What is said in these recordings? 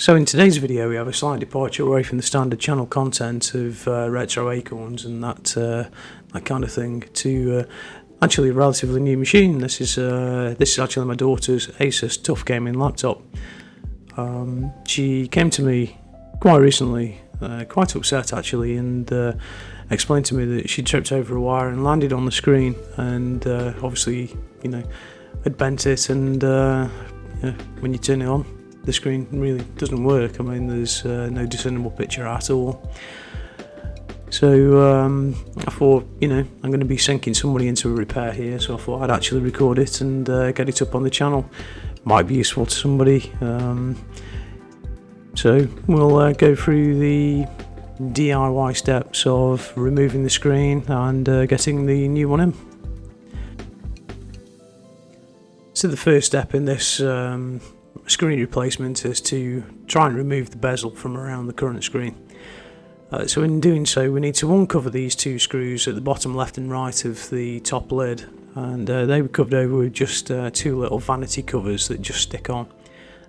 So in today's video we have a slight departure away from the standard channel content of retro acorns and that kind of thing to actually a relatively new machine. This is actually my daughter's ASUS TUF Gaming laptop. She came to me quite recently, quite upset actually, and explained to me that she tripped over a wire and landed on the screen, and obviously, you know, had bent it, and when you turn it on, the screen really doesn't work. I mean, there's no discernible picture at all. So I thought, you know, I'm going to be sinking somebody into a repair here, so I thought I'd actually record it and get it up on the channel. Might be useful to somebody. So we'll go through the DIY steps of removing the screen and getting the new one in. So the first step in this screen replacement is to try and remove the bezel from around the current screen. So in doing so, we need to uncover these two screws at the bottom left and right of the top lid, and they were covered over with just two little vanity covers that just stick on.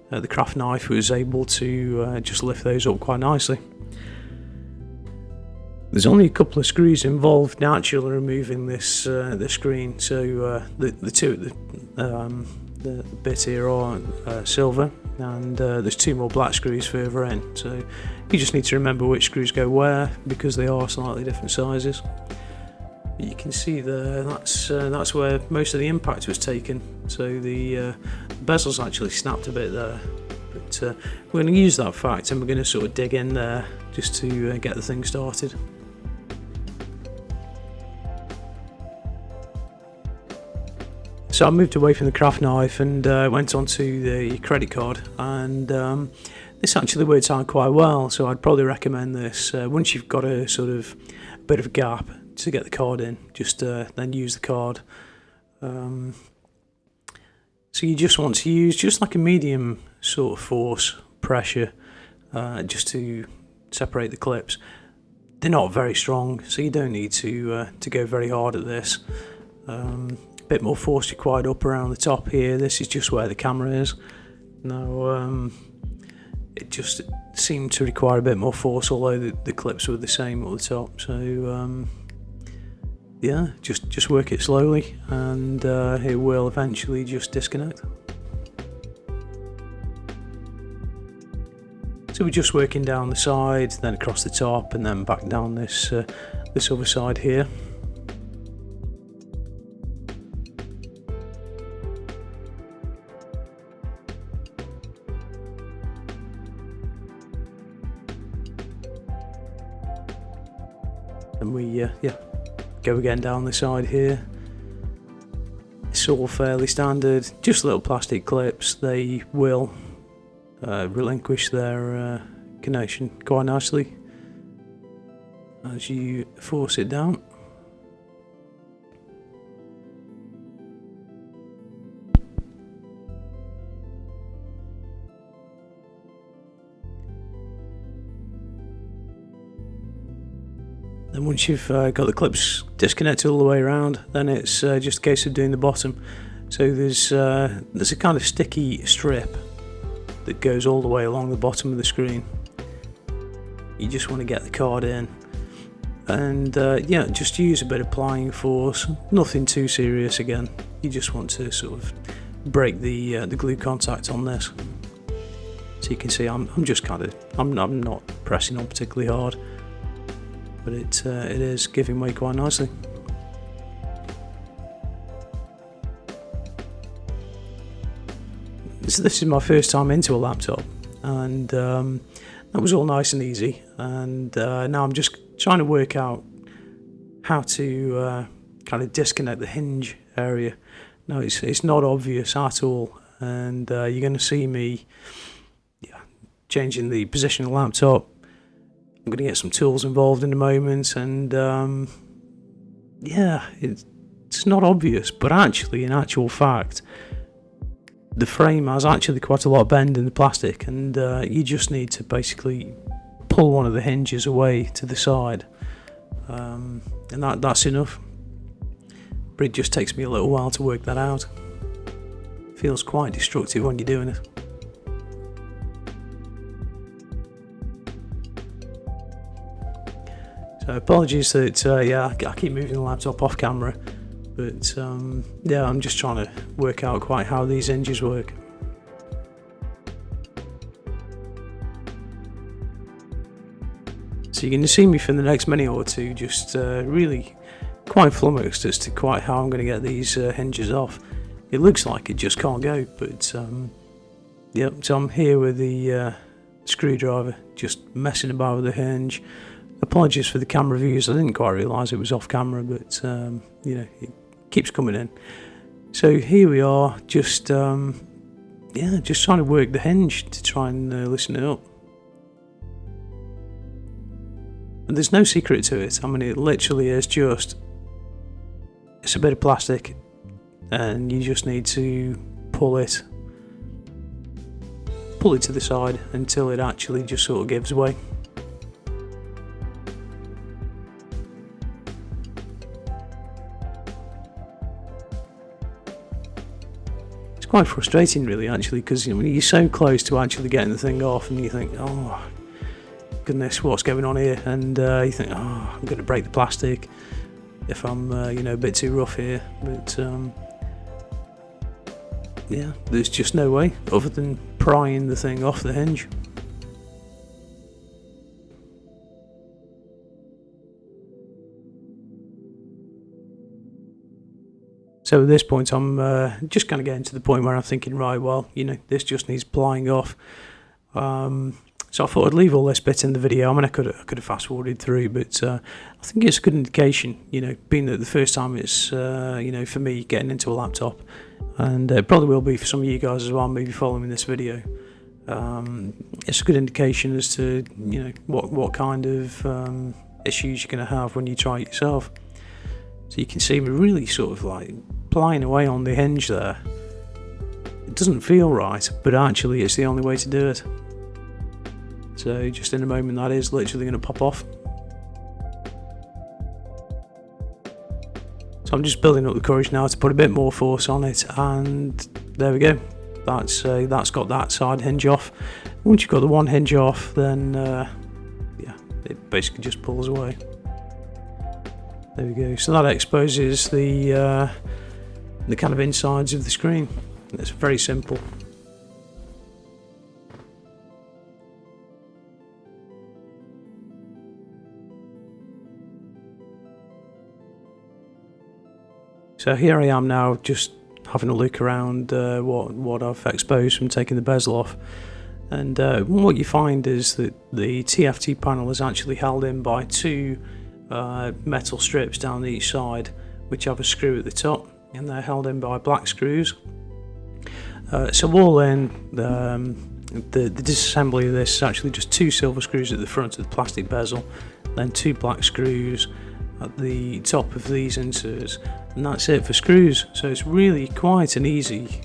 The craft knife was able to just lift those up quite nicely. There's only a couple of screws involved in actually removing this the screen, so the two at the bit here are silver, and there's two more black screws further in, so you just need to remember which screws go where because they are slightly different sizes. You can see there, that's where most of the impact was taken, so the bezel's actually snapped a bit there, but we're going to use that fact and we're going to sort of dig in there just to get the thing started. So I moved away from the craft knife and went onto the credit card, and this actually worked out quite well, so I'd probably recommend this. Once you've got a sort of bit of a gap to get the card in, just then use the card. So you just want to use just like a medium sort of force pressure just to separate the clips. They're not very strong, so you don't need to go very hard at this. Bit more force required up around the top here. This is just where the camera is. Now it just seemed to require a bit more force, although the clips were the same at the top. So yeah, just work it slowly and it will eventually just disconnect. So we're just working down the side, then across the top, and then back down this other side here. And we go again down the side here. It's all fairly standard, just little plastic clips. They will relinquish their connection quite nicely as you force it down. Then once you've got the clips disconnected all the way around, then it's just a case of doing the bottom. So there's a kind of sticky strip that goes all the way along the bottom of the screen. You just want to get the card in, and yeah, just use a bit of applying force. Nothing too serious again. You just want to sort of break the glue contact on this. So you can see I'm not pressing on particularly hard, but it is giving way quite nicely. So this is my first time into a laptop, and that was all nice and easy, and now I'm just trying to work out how to kind of disconnect the hinge area. Now it's not obvious at all, and you're going to see me changing the position of the laptop. I'm going to get some tools involved in a moment, and yeah, it's not obvious, but actually, in actual fact, the frame has actually quite a lot of bend in the plastic, and you just need to basically pull one of the hinges away to the side, and that's enough. But it just takes me a little while to work that out. Feels quite destructive when you're doing it. So apologies that yeah, I keep moving the laptop off camera, but yeah, I'm just trying to work out quite how these hinges work. So you're going to see me for the next minute or two just really quite flummoxed as to quite how I'm going to get these hinges off. It looks like it just can't go, but yep, so I'm here with the screwdriver just messing about with the hinge. Apologies for the camera views, I didn't quite realise it was off camera, but you know, it keeps coming in. So here we are, just yeah, just trying to work the hinge to try and loosen it up. And there's no secret to it. I mean, it literally is just, it's a bit of plastic and you just need to pull it to the side until it actually just sort of gives way. It's quite frustrating really, actually, because you know, you're so close to actually getting the thing off and you think, oh goodness, what's going on here? And you think, oh, I'm going to break the plastic if I'm you know, a bit too rough here, but yeah, there's just no way other than prying the thing off the hinge. So at this point I'm just kind of getting to the point where I'm thinking, right, well, you know, this just needs plying off. So I thought I'd leave all this bit in the video. I mean, I could have fast forwarded through, but I think it's a good indication, you know, being that the first time it's, you know, for me getting into a laptop, and it probably will be for some of you guys as well, maybe following this video. It's a good indication as to, you know, what kind of issues you're going to have when you try it yourself. So you can see me really sort of like plying away on the hinge there. It doesn't feel right, but actually it's the only way to do it. So just in a moment that is literally going to pop off. So I'm just building up the courage now to put a bit more force on it, and there we go. That's got that side hinge off. Once you've got the one hinge off, then yeah, it basically just pulls away. There we go. So that exposes the kind of insides of the screen. It's very simple. So here I am now, just having a look around what I've exposed from taking the bezel off, and what you find is that the TFT panel is actually held in by two metal strips down each side, which have a screw at the top, and they're held in by black screws. So all in, the disassembly of this is actually just two silver screws at the front of the plastic bezel, then two black screws at the top of these inserts, and that's it for screws. So it's really quite an easy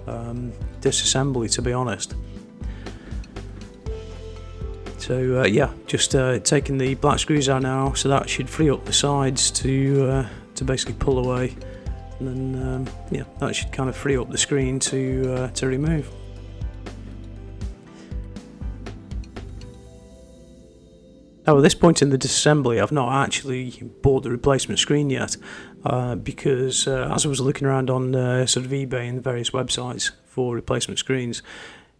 disassembly, to be honest. So yeah, just taking the black screws out now, so that should free up the sides to basically pull away, and then yeah, that should kind of free up the screen to remove. Now at this point in the disassembly, I've not actually bought the replacement screen yet, because as I was looking around on sort of eBay and the various websites for replacement screens,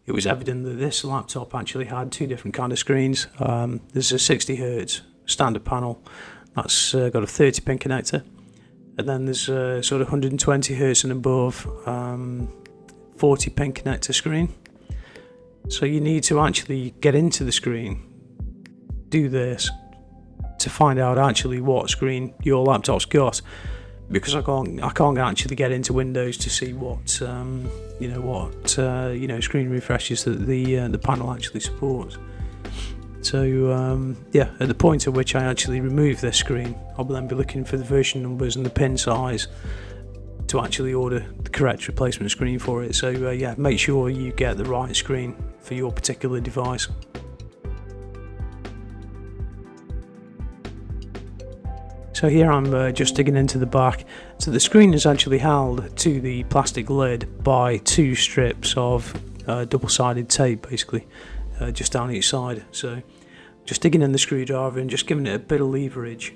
it was evident that this laptop actually had two different kind of screens. There's a 60Hz standard panel that's got a 30 pin connector, and then there's a sort of 120Hz and above 40 pin connector screen. So you need to actually get into the screen, do this, to find out actually what screen your laptop's got, because I can't actually get into Windows to see what you know, screen refreshes that the panel actually supports. So yeah, at the point at which I actually remove this screen, I'll then be looking for the version numbers and the pin size to actually order the correct replacement screen for it. So yeah, make sure you get the right screen for your particular device. So here I'm just digging into the back. So the screen is actually held to the plastic lid by two strips of double-sided tape, basically, just down each side. So just digging in the screwdriver and just giving it a bit of leverage.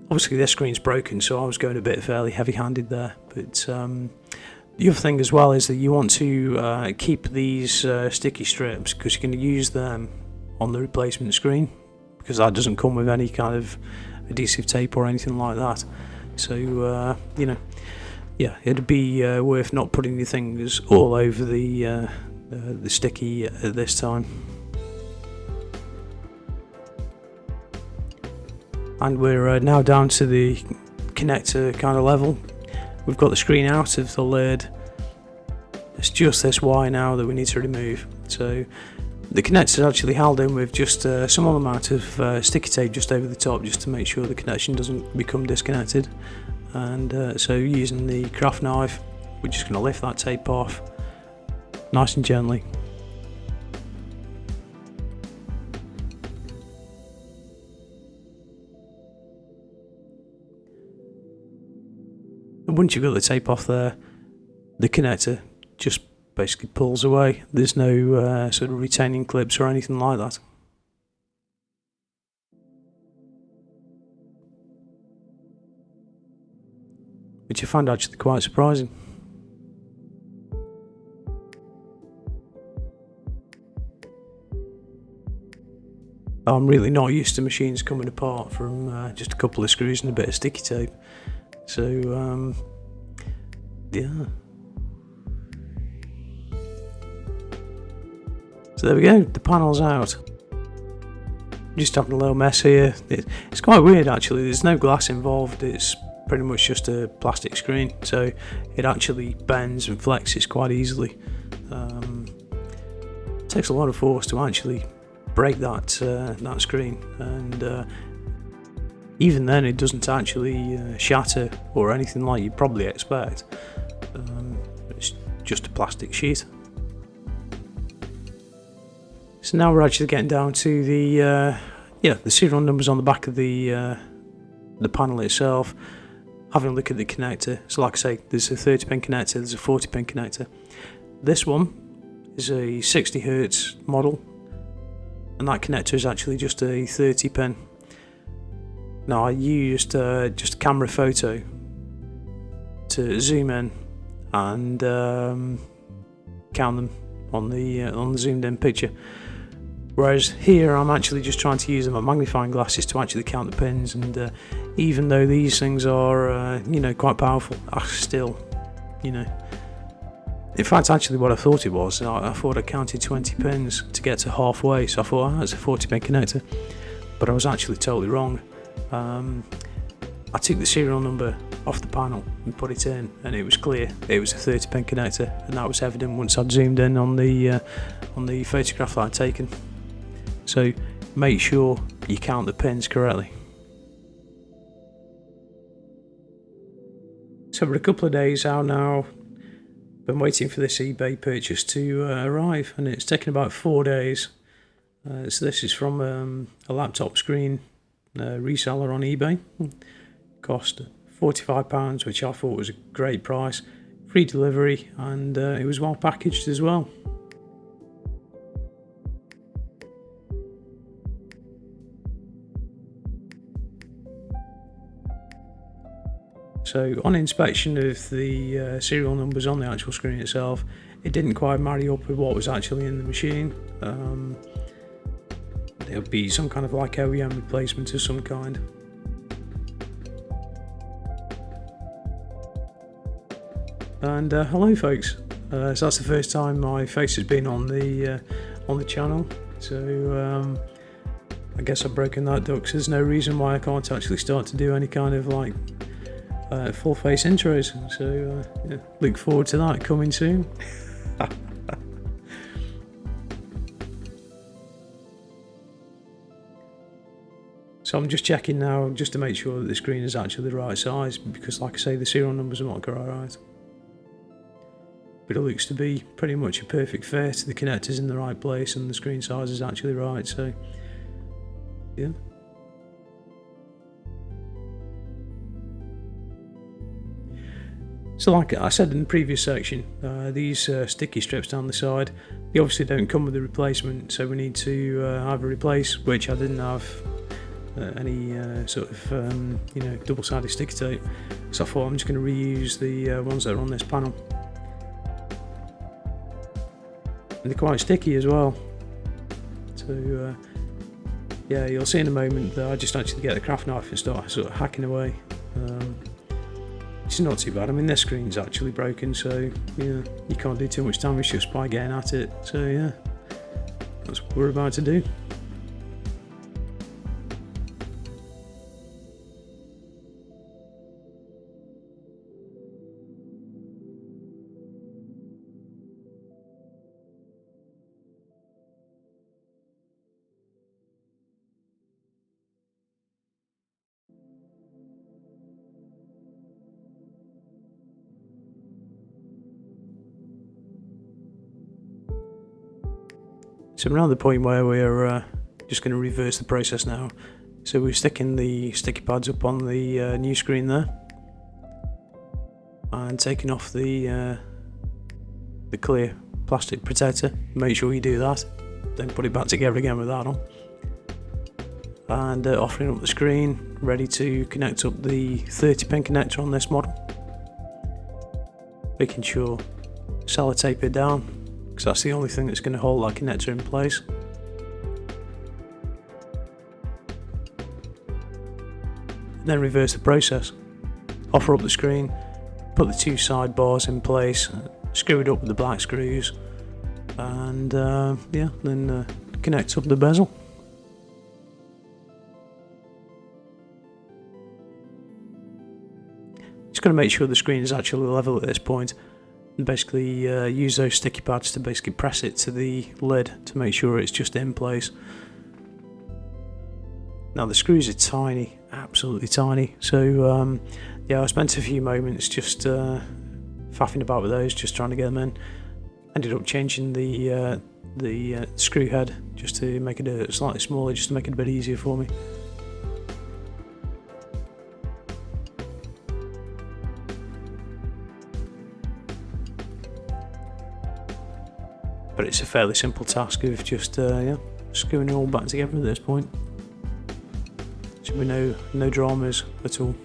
Obviously this screen's broken, so I was going a bit fairly heavy-handed there, but the other thing as well is that you want to keep these sticky strips, because you're going to use them on the replacement screen, because that doesn't come with any kind of adhesive tape or anything like that. So you know, yeah, it'd be worth not putting your fingers all over the sticky at this time. And we're now down to the connector kind of level. We've got the screen out of the lid. It's just this wire now that we need to remove. So the connector is actually held in with just a small amount of sticky tape just over the top, just to make sure the connection doesn't become disconnected. And so using the craft knife, we're just going to lift that tape off nice and gently. And once you've got the tape off there, the connector just basically pulls away. There's no sort of retaining clips or anything like that. Which I found actually quite surprising. I'm really not used to machines coming apart from just a couple of screws and a bit of sticky tape. So, yeah. So there we go, the panel's out. Just having a little mess here. It's quite weird actually, there's no glass involved, it's pretty much just a plastic screen, so it actually bends and flexes quite easily. It takes a lot of force to actually break that screen, and even then it doesn't actually shatter or anything like you'd probably expect. It's just a plastic sheet. So now we're actually getting down to the serial numbers on the back of the panel itself. Having a look at the connector. So like I say, there's a 30-pin connector, there's a 40-pin connector. This one is a 60Hz model, and that connector is actually just a 30-pin. Now I used just a camera photo to zoom in and count them on the zoomed in picture. Whereas here I'm actually just trying to use my magnifying glasses to actually count the pins, and even though these things are quite powerful, I still, in fact actually what I thought it was, I thought I counted 20 pins to get to halfway, so I thought that's a 40-pin connector, but I was actually totally wrong. I took the serial number off the panel and put it in, and it was clear it was a 30-pin connector, and that was evident once I'd zoomed in on the photograph that I'd taken. So make sure you count the pins correctly. So we're a couple of days out now. Been waiting for this eBay purchase to arrive, and it's taken about 4 days. So this is from a laptop screen reseller on eBay. Cost £45, which I thought was a great price. Free delivery, and it was well packaged as well. So on inspection of the serial numbers on the actual screen itself, it didn't quite marry up with what was actually in the machine. It'll be some kind of like OEM replacement of some kind. And hello folks, so that's the first time my face has been on the channel, so I guess I've broken that duck, so there's no reason why I can't actually start to do any kind of like full face intros, so yeah, look forward to that coming soon. So I'm just checking now just to make sure that the screen is actually the right size, because like I say, the serial numbers are not quite right. But it looks to be pretty much a perfect fit, the connector's in the right place and the screen size is actually right, so yeah. So like I said in the previous section, these sticky strips down the side, They obviously don't come with a replacement, so we need to either replace, which I didn't have any sort of double-sided sticky tape, so I thought I'm just going to reuse the ones that are on this panel. And they're quite sticky as well, so yeah, you'll see in a moment that I just actually get the craft knife and start sort of hacking away. It's not too bad. I mean, this screen's actually broken, so yeah, you can't do too much damage just by getting at it. So yeah, that's what we're about to do. So we're now at the point where we're just going to reverse the process now. So we're sticking the sticky pads up on the new screen there, and taking off the clear plastic protector. Make sure you do that. Don't put it back together again with that on. And offering up the screen, ready to connect up the 30-pin connector on this model. Making sure sellotape it down, because that's the only thing that's going to hold that connector in place. Then reverse the process. Offer up the screen, put the two side bars in place, screw it up with the black screws, and yeah, then connect up the bezel. Just going to make sure the screen is actually level at this point, and basically use those sticky pads to basically press it to the lid to make sure it's just in place. Now the screws are tiny, absolutely tiny, so yeah, I spent a few moments just faffing about with those, just trying to get them in. Ended up changing the screw head just to make it slightly smaller, just to make it a bit easier for me. But it's a fairly simple task of just yeah, screwing it all back together at this point. Should be no dramas at all.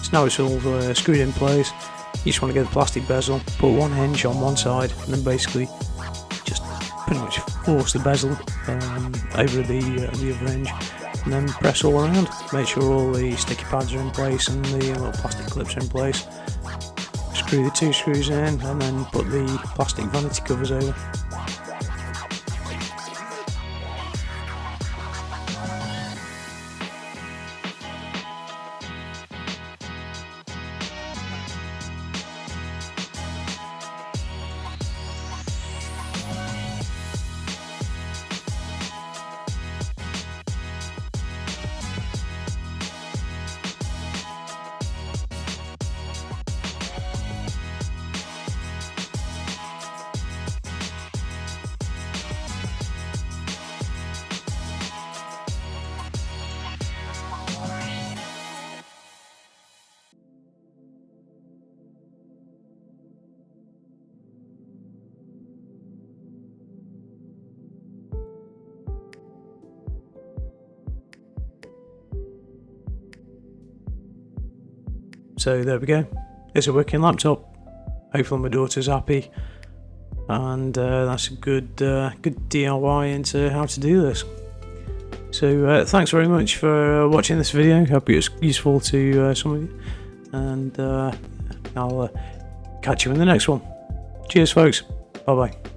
So now it's all screwed in place. You just want to get the plastic bezel, put one hinge on one side, and then basically just pretty much force the bezel over the other hinge, and then press all around. Make sure all the sticky pads are in place and the little plastic clips are in place. Screw the 2 screws in, and then put the plastic vanity covers over. So there we go, it's a working laptop. Hopefully my daughter's happy, and that's a good DIY into how to do this. So thanks very much for watching this video. Hope it was useful to some of you, and I'll catch you in the next one. Cheers folks, bye bye.